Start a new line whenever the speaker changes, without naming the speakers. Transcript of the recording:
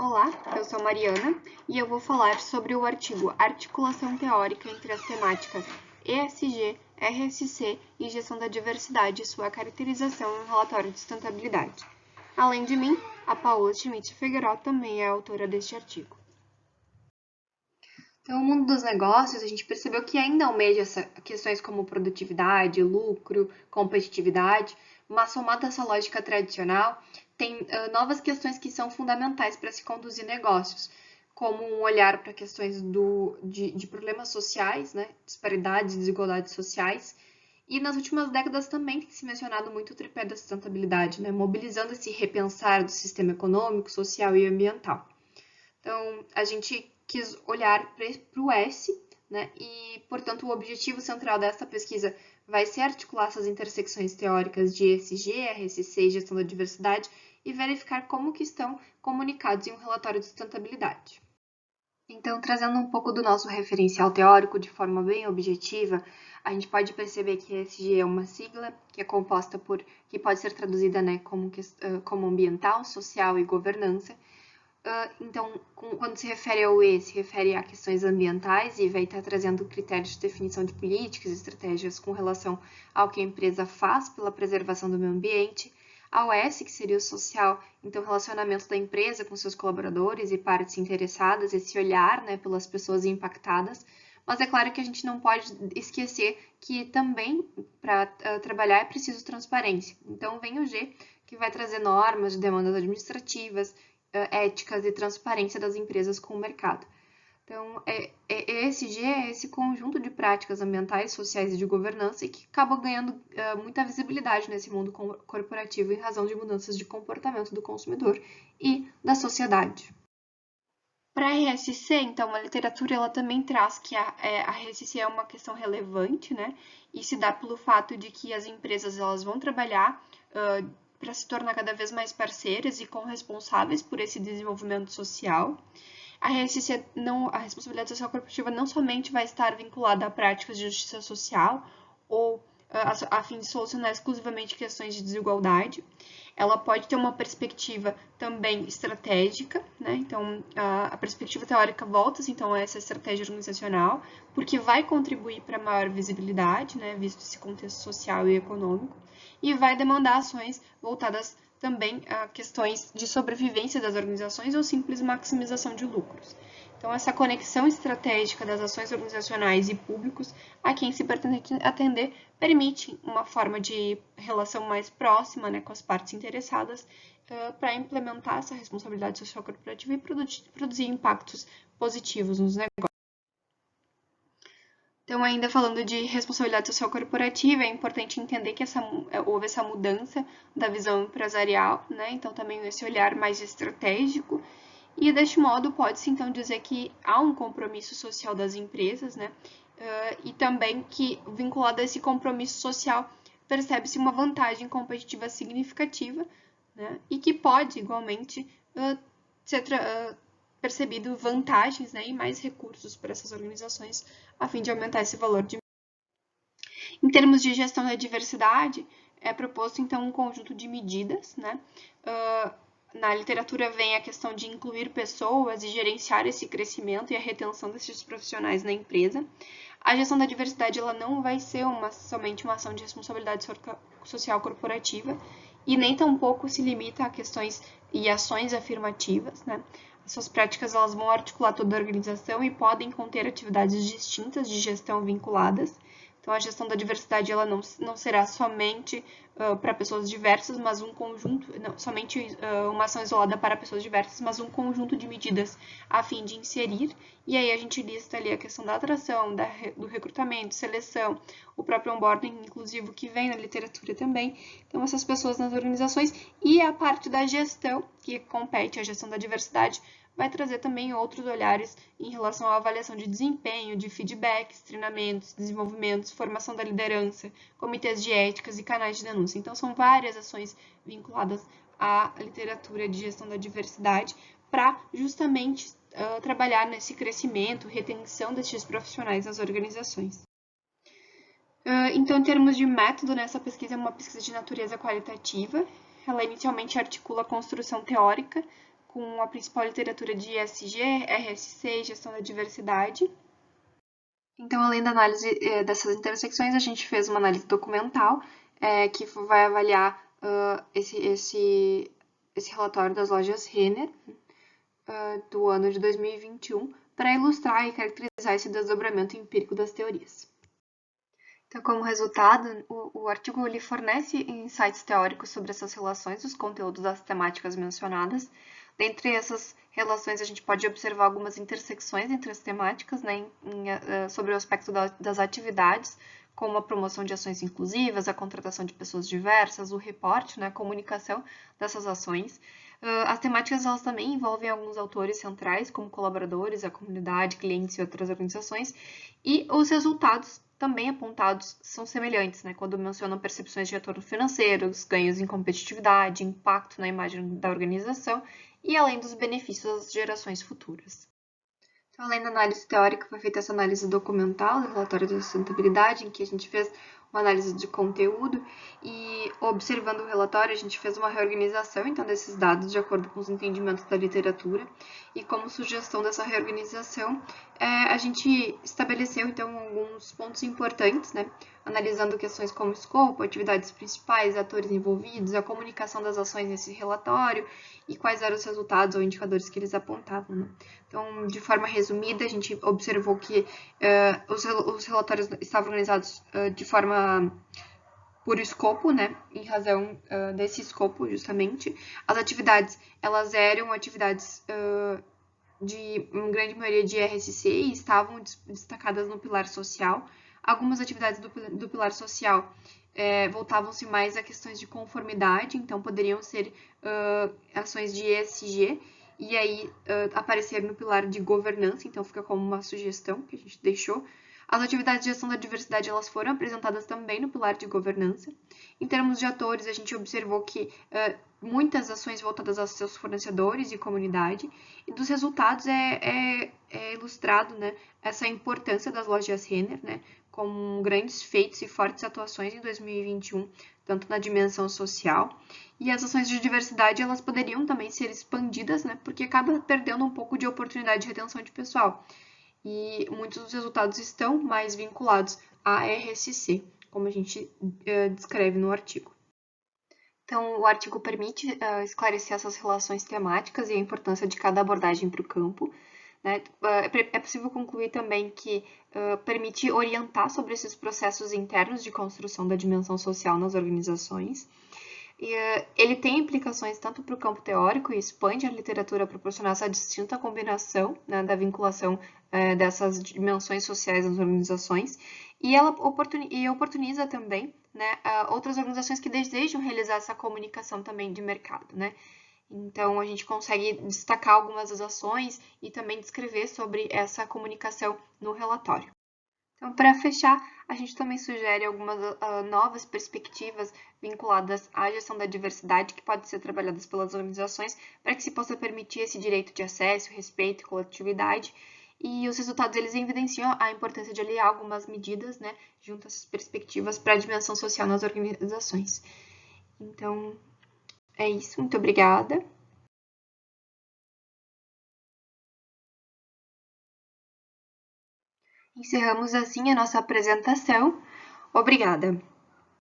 Olá, eu sou Mariana e eu vou falar sobre o artigo Articulação Teórica entre as temáticas ESG, RSC e Gestão da Diversidade e sua caracterização em um relatório de sustentabilidade. Além de mim, a Paola Schmidt Figueiró também é autora deste artigo. Então, o mundo dos negócios, a gente percebeu que ainda almeja questões como produtividade, lucro, competitividade, mas somado a essa lógica tradicional, tem novas questões que são fundamentais para se conduzir negócios, como um olhar para questões de problemas sociais, né, disparidades e desigualdades sociais, e nas últimas décadas também tem se mencionado muito o tripé da sustentabilidade, né, mobilizando esse repensar do sistema econômico, social e ambiental. Então, a gente quis olhar para o S, né? E, portanto, o objetivo central dessa pesquisa vai ser articular essas intersecções teóricas de ESG, RSC e gestão da diversidade e verificar como que estão comunicados em um relatório de sustentabilidade. Então, trazendo um pouco do nosso referencial teórico de forma bem objetiva, a gente pode perceber que ESG é uma sigla que é composta por, que pode ser traduzida, né, como ambiental, social e governança. Então, quando se refere ao E, se refere a questões ambientais e vai estar trazendo critérios de definição de políticas e estratégias com relação ao que a empresa faz pela preservação do meio ambiente. Ao S, que seria o social, então relacionamento da empresa com seus colaboradores e partes interessadas, esse olhar, né, pelas pessoas impactadas. Mas é claro que a gente não pode esquecer que também para trabalhar é preciso transparência. Então vem o G, que vai trazer normas de demandas administrativas, éticas e transparência das empresas com o mercado. Então, ESG é esse conjunto de práticas ambientais, sociais e de governança e que acaba ganhando muita visibilidade nesse mundo corporativo em razão de mudanças de comportamento do consumidor e da sociedade. Para a RSC, então, a literatura ela também traz que a RSC é uma questão relevante, né? E se dá pelo fato de que as empresas elas vão trabalhar para se tornar cada vez mais parceiras e corresponsáveis por esse desenvolvimento social. A RSC a responsabilidade social corporativa não somente vai estar vinculada a práticas de justiça social ou a fim de solucionar exclusivamente questões de desigualdade. Ela pode ter uma perspectiva também estratégica, né? Então, a perspectiva teórica volta-se então a essa estratégia organizacional, porque vai contribuir para maior visibilidade, né, visto esse contexto social e econômico, e vai demandar ações voltadas também a questões de sobrevivência das organizações ou simples maximização de lucros. Então, essa conexão estratégica das ações organizacionais e públicos a quem se pretende atender permite uma forma de relação mais próxima, né, com as partes interessadas para implementar essa responsabilidade social corporativa e produzir impactos positivos nos negócios. Então, ainda falando de responsabilidade social corporativa, é importante entender que houve essa mudança da visão empresarial, né? Então, também esse olhar mais estratégico. E, deste modo, pode-se, então, dizer que há um compromisso social das empresas, né? E também que, vinculado a esse compromisso social, percebe-se uma vantagem competitiva significativa, né? E que pode, igualmente, ser percebido vantagens, né, e mais recursos para essas organizações a fim de aumentar esse valor de. Em termos de gestão da diversidade, é proposto então um conjunto de medidas, né? Na literatura vem a questão de incluir pessoas e gerenciar esse crescimento e a retenção desses profissionais na empresa. A gestão da diversidade ela não vai ser somente uma ação de responsabilidade social corporativa e nem tampouco se limita a questões e ações afirmativas, né? Suas práticas elas vão articular toda a organização e podem conter atividades distintas de gestão vinculadas. Então, a gestão da diversidade ela não será somente para pessoas diversas, mas um conjunto, não somente uma ação isolada para pessoas diversas, mas um conjunto de medidas a fim de inserir. E aí a gente lista ali a questão da atração, do recrutamento, seleção, o próprio onboarding inclusivo que vem na literatura também. Então, essas pessoas nas organizações e a parte da gestão, que compete à gestão da diversidade, vai trazer também outros olhares em relação à avaliação de desempenho, de feedbacks, treinamentos, desenvolvimentos, formação da liderança, comitês de éticas e canais de denúncia. Então, são várias ações vinculadas à literatura de gestão da diversidade para justamente trabalhar nesse crescimento, retenção desses profissionais nas organizações. Então, em termos de método, essa pesquisa é uma pesquisa de natureza qualitativa. Ela inicialmente articula a construção teórica com a principal literatura de ESG, RSC e gestão da diversidade. Então, além da análise dessas intersecções, a gente fez uma análise documental que vai avaliar esse relatório das lojas Renner do ano de 2021 para ilustrar e caracterizar esse desdobramento empírico das teorias. Então, como resultado, o artigo ele fornece insights teóricos sobre essas relações, os conteúdos das temáticas mencionadas. Dentre essas relações, a gente pode observar algumas intersecções entre as temáticas, né, sobre o aspecto das atividades, como a promoção de ações inclusivas, a contratação de pessoas diversas, o reporte, né, a comunicação dessas ações. As temáticas elas também envolvem alguns autores centrais, como colaboradores, a comunidade, clientes e outras organizações, e os resultados também apontados são semelhantes, né, quando mencionam percepções de retorno financeiros, ganhos em competitividade, impacto na imagem da organização e além dos benefícios das gerações futuras. Então, além da análise teórica, foi feita essa análise documental do relatório de sustentabilidade, em que a gente fez uma análise de conteúdo e, observando o relatório, a gente fez uma reorganização então desses dados de acordo com os entendimentos da literatura e como sugestão dessa reorganização, a gente estabeleceu então alguns pontos importantes, né, analisando questões como escopo, atividades principais, atores envolvidos, a comunicação das ações nesse relatório e quais eram os resultados ou indicadores que eles apontavam, né? Então, de forma resumida, a gente observou que os relatórios estavam organizados de forma por escopo, né, em razão desse escopo, justamente. As atividades, elas eram atividades de uma grande maioria de RSC e estavam destacadas no pilar social. Algumas atividades do pilar social voltavam-se mais a questões de conformidade, então poderiam ser ações de ESG, e aí aparecer no pilar de governança, então fica como uma sugestão que a gente deixou. As atividades de gestão da diversidade elas foram apresentadas também no pilar de governança. Em termos de atores, a gente observou que muitas ações voltadas aos seus fornecedores e comunidade, e dos resultados é ilustrado, né, essa importância das lojas Renner, né, com grandes feitos e fortes atuações em 2021, tanto na dimensão social. E as ações de diversidade elas poderiam também ser expandidas, né, porque acaba perdendo um pouco de oportunidade de retenção de pessoal. E muitos dos resultados estão mais vinculados à RSC, como a gente descreve no artigo. Então, o artigo permite esclarecer essas relações temáticas e a importância de cada abordagem para o campo. Né? É possível concluir também que permite orientar sobre esses processos internos de construção da dimensão social nas organizações. E, ele tem implicações tanto para o campo teórico e expande a literatura a proporcionar essa distinta combinação, né, da vinculação dessas dimensões sociais nas organizações, e ela oportuniza também, né, outras organizações que desejam realizar essa comunicação também de mercado, né? Então, a gente consegue destacar algumas das ações e também descrever sobre essa comunicação no relatório. Então, para fechar, a gente também sugere algumas novas perspectivas vinculadas à gestão da diversidade que podem ser trabalhadas pelas organizações para que se possa permitir esse direito de acesso, respeito e coletividade. E os resultados eles evidenciam a importância de aliar algumas medidas, né, junto a essas perspectivas para a dimensão social nas organizações. Então, é isso. Muito obrigada. Encerramos assim a nossa apresentação. Obrigada.